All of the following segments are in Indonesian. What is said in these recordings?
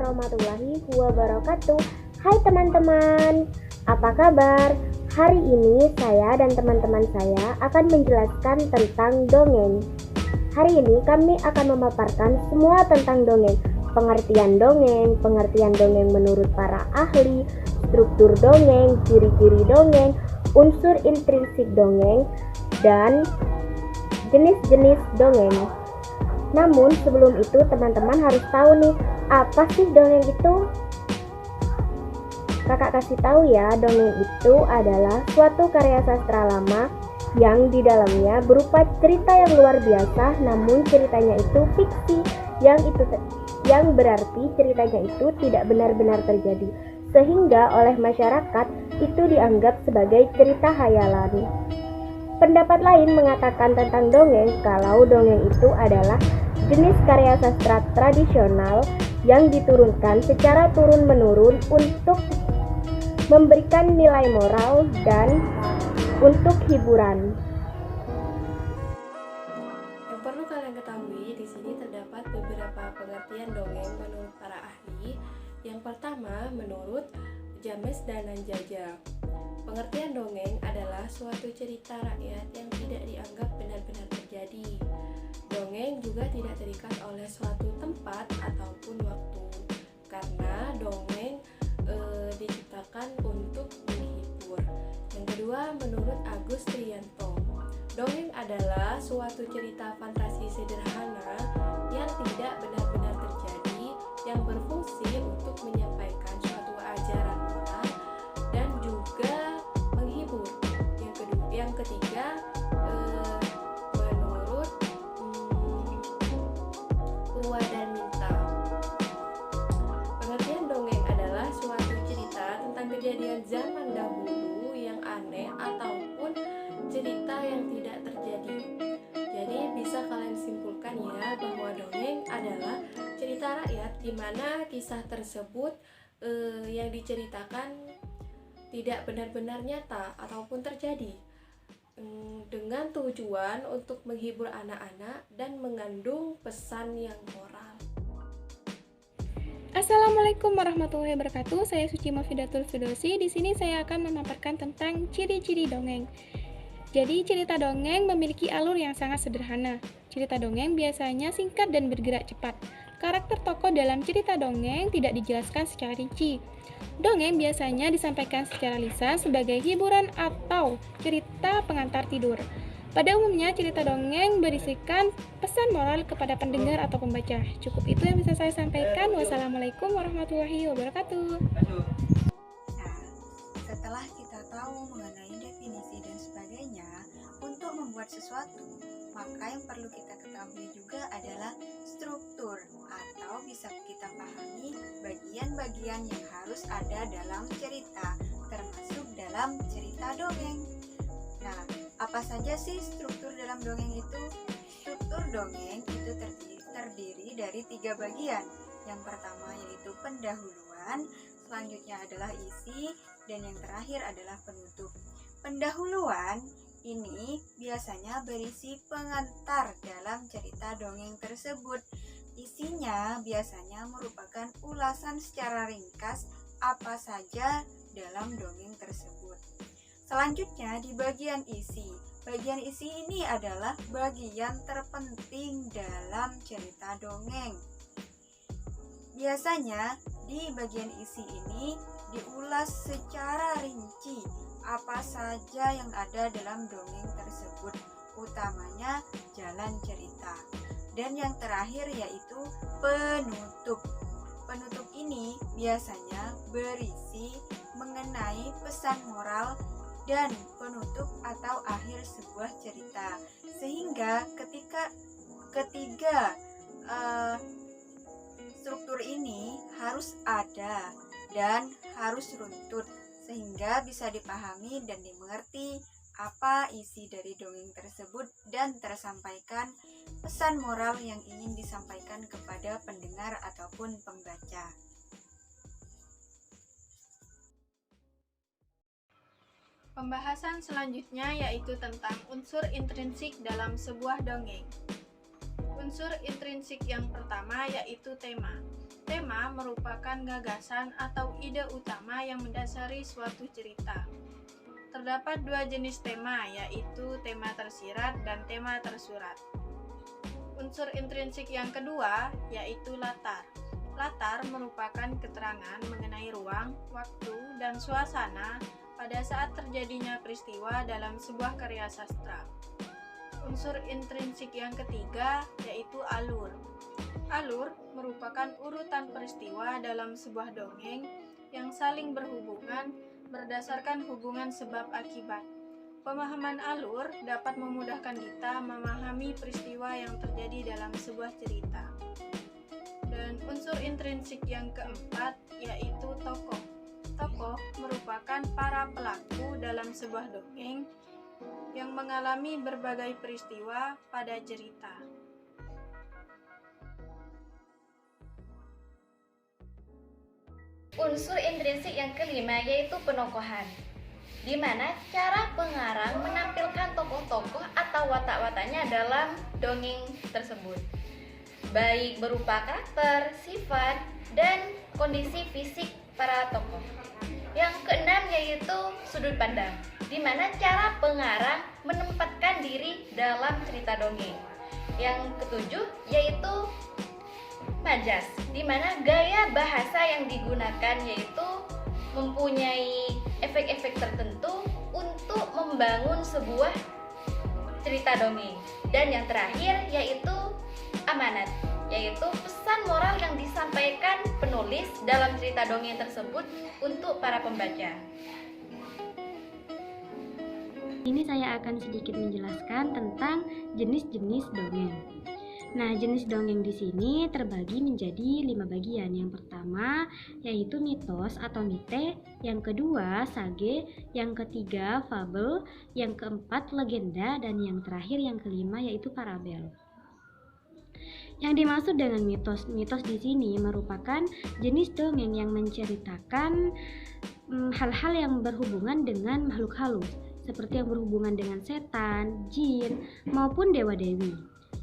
warahmatullahi wabarakatuh. Hai teman-teman, apa kabar? Hari ini saya dan teman-teman saya akan menjelaskan tentang dongeng. Hari ini kami akan memaparkan semua tentang dongeng. Pengertian dongeng menurut para ahli, struktur dongeng, ciri-ciri dongeng, unsur intrinsik dongeng, dan jenis-jenis dongeng. Namun sebelum itu teman-teman harus tahu nih, apa sih dongeng itu? Kakak kasih tahu ya, dongeng itu adalah suatu karya sastra lama yang di dalamnya berupa cerita yang luar biasa, namun ceritanya itu fiksi, yang berarti ceritanya itu tidak benar-benar terjadi, sehingga oleh masyarakat itu dianggap sebagai cerita hayalan. Pendapat lain mengatakan tentang dongeng kalau dongeng itu adalah jenis karya sastra tradisional yang diturunkan secara turun-menurun untuk memberikan nilai moral dan untuk hiburan. Yang perlu kalian ketahui, di sini terdapat beberapa pengertian dongeng menurut para ahli. Yang pertama, menurut James Dananjaja, pengertian dongeng adalah suatu cerita rakyat yang tidak dianggap benar-benar terjadi. Dongeng juga tidak terikat oleh suatu tempat ataupun waktu, karena dongeng diciptakan untuk menghibur. Yang kedua, menurut Agus Trianto, dongeng adalah suatu cerita fantasi sederhana yang tidak benar-benar terjadi, yang berfungsi untuk menyampaikan suatu ajaran moral dan juga menghibur. Yang ketiga, menurut Purwadarminta, pengertian dongeng adalah suatu cerita tentang kejadian zaman dahulu yang aneh ataupun cerita yang tidak terjadi. Jadi bisa kalian simpulkan ya bahwa dongeng adalah cerita rakyat di mana kisah tersebut yang diceritakan tidak benar-benar nyata ataupun terjadi, dengan tujuan untuk menghibur anak-anak dan mengandung pesan yang moral. Assalamualaikum warahmatullahi wabarakatuh. Saya Suci Mafidatul Firdausi. Di sini saya akan memaparkan tentang ciri-ciri dongeng. Jadi, cerita dongeng memiliki alur yang sangat sederhana. Cerita dongeng biasanya singkat dan bergerak cepat. Karakter tokoh dalam cerita dongeng tidak dijelaskan secara rinci. Dongeng biasanya disampaikan secara lisan sebagai hiburan atau cerita pengantar tidur. Pada umumnya, cerita dongeng berisikan pesan moral kepada pendengar atau pembaca. Cukup itu yang bisa saya sampaikan. Wassalamualaikum warahmatullahi wabarakatuh. Nah, setelah kita tahu mengenai definisi dan sebagainya, untuk membuat sesuatu, maka yang perlu kita ketahui juga adalah struktur, atau bisa kita pahami bagian-bagian yang harus ada dalam cerita, termasuk dalam cerita dongeng. Nah, apa saja sih struktur dalam dongeng itu? Struktur dongeng itu terdiri dari 3 bagian. Yang pertama yaitu pendahuluan, selanjutnya adalah isi, dan yang terakhir adalah penutup. Pendahuluan ini biasanya berisi pengantar dalam cerita dongeng tersebut. Isinya biasanya merupakan ulasan secara ringkas apa saja dalam dongeng tersebut. Selanjutnya di bagian isi. Bagian isi ini adalah bagian terpenting dalam cerita dongeng. Biasanya di bagian isi ini diulas secara rinci apa saja yang ada dalam dongeng tersebut, utamanya jalan cerita. Dan yang terakhir yaitu penutup. Penutup ini biasanya berisi mengenai pesan moral dan penutup atau akhir sebuah cerita, sehingga ketiga struktur ini harus ada dan harus runtut, sehingga bisa dipahami dan dimengerti apa isi dari dongeng tersebut dan tersampaikan pesan moral yang ingin disampaikan kepada pendengar ataupun pembaca. Pembahasan selanjutnya yaitu tentang unsur intrinsik dalam sebuah dongeng. Unsur intrinsik yang pertama yaitu tema. Tema merupakan gagasan atau ide utama yang mendasari suatu cerita. Terdapat dua jenis tema, yaitu tema tersirat dan tema tersurat. Unsur intrinsik yang kedua yaitu latar. Latar merupakan keterangan mengenai ruang, waktu, dan suasana pada saat terjadinya peristiwa dalam sebuah karya sastra. Unsur intrinsik yang ketiga yaitu alur. Alur merupakan urutan peristiwa dalam sebuah dongeng yang saling berhubungan berdasarkan hubungan sebab akibat. Pemahaman alur dapat memudahkan kita memahami peristiwa yang terjadi dalam sebuah cerita. Dan unsur intrinsik yang keempat yaitu tokoh. Tokoh merupakan para pelaku dalam sebuah dongeng yang mengalami berbagai peristiwa pada cerita. Unsur intrinsik yang kelima yaitu penokohan, di mana cara pengarang menampilkan tokoh-tokoh atau watak-wataknya dalam dongeng tersebut, baik berupa karakter, sifat, dan kondisi fisik para tokoh. Yang keenam yaitu sudut pandang, di mana cara pengarang menempatkan diri dalam cerita dongeng. Yang ketujuh yaitu majas, di mana gaya bahasa yang digunakan yaitu mempunyai efek-efek tertentu untuk membangun sebuah cerita dongeng. Dan yang terakhir yaitu amanat, yaitu pesan moral yang disampaikan penulis dalam cerita dongeng tersebut untuk para pembaca. Ini saya akan sedikit menjelaskan tentang jenis-jenis dongeng. Nah, jenis dongeng di sini terbagi menjadi 5 bagian. Yang pertama yaitu mitos atau mite, yang kedua sage, yang ketiga fabel, yang keempat legenda, dan yang terakhir yang kelima yaitu parabel. Yang dimaksud dengan mitos di sini merupakan jenis dongeng yang menceritakan hal-hal yang berhubungan dengan makhluk halus, seperti yang berhubungan dengan setan, jin, maupun dewa-dewi.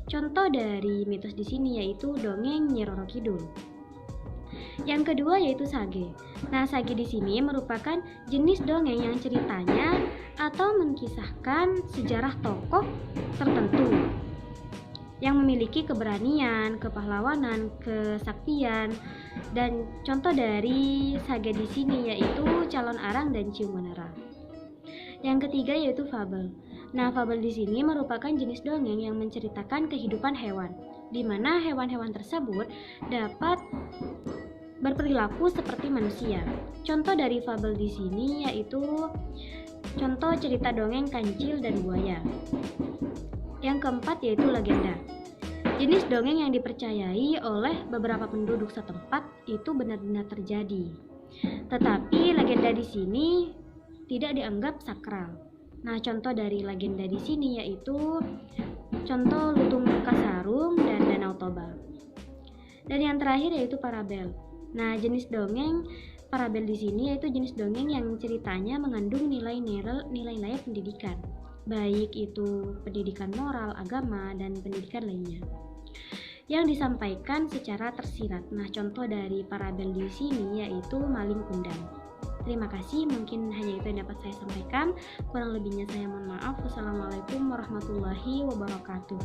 Contoh dari mitos di sini yaitu dongeng Nyi Roro Kidul. Yang kedua yaitu sage. Nah, sage di sini merupakan jenis dongeng yang ceritanya atau mengkisahkan sejarah tokoh tertentu yang memiliki keberanian, kepahlawanan, kesaktian. Dan contoh dari sage di sini yaitu Calon Arang dan Cium Menara. Yang ketiga yaitu fabel. Nah, fabel di sini merupakan jenis dongeng yang menceritakan kehidupan hewan, di mana hewan-hewan tersebut dapat berperilaku seperti manusia. Contoh dari fabel di sini yaitu contoh cerita dongeng Kancil dan Buaya. Yang keempat yaitu legenda. Jenis dongeng yang dipercayai oleh beberapa penduduk setempat itu benar-benar terjadi. Tetapi legenda di sini tidak dianggap sakral. Nah, contoh dari legenda di sini yaitu contoh Lutung Kasarung dan Danau Toba. Dan yang terakhir yaitu parabel. Nah, jenis dongeng parabel di sini yaitu jenis dongeng yang ceritanya mengandung nilai-nilai pendidikan, baik itu pendidikan moral, agama, dan pendidikan lainnya, yang disampaikan secara tersirat. Nah, contoh dari parabel di sini yaitu Maling Kundang. Terima kasih, mungkin hanya itu yang dapat saya sampaikan. Kurang lebihnya saya mohon maaf. Wassalamualaikum warahmatullahi wabarakatuh.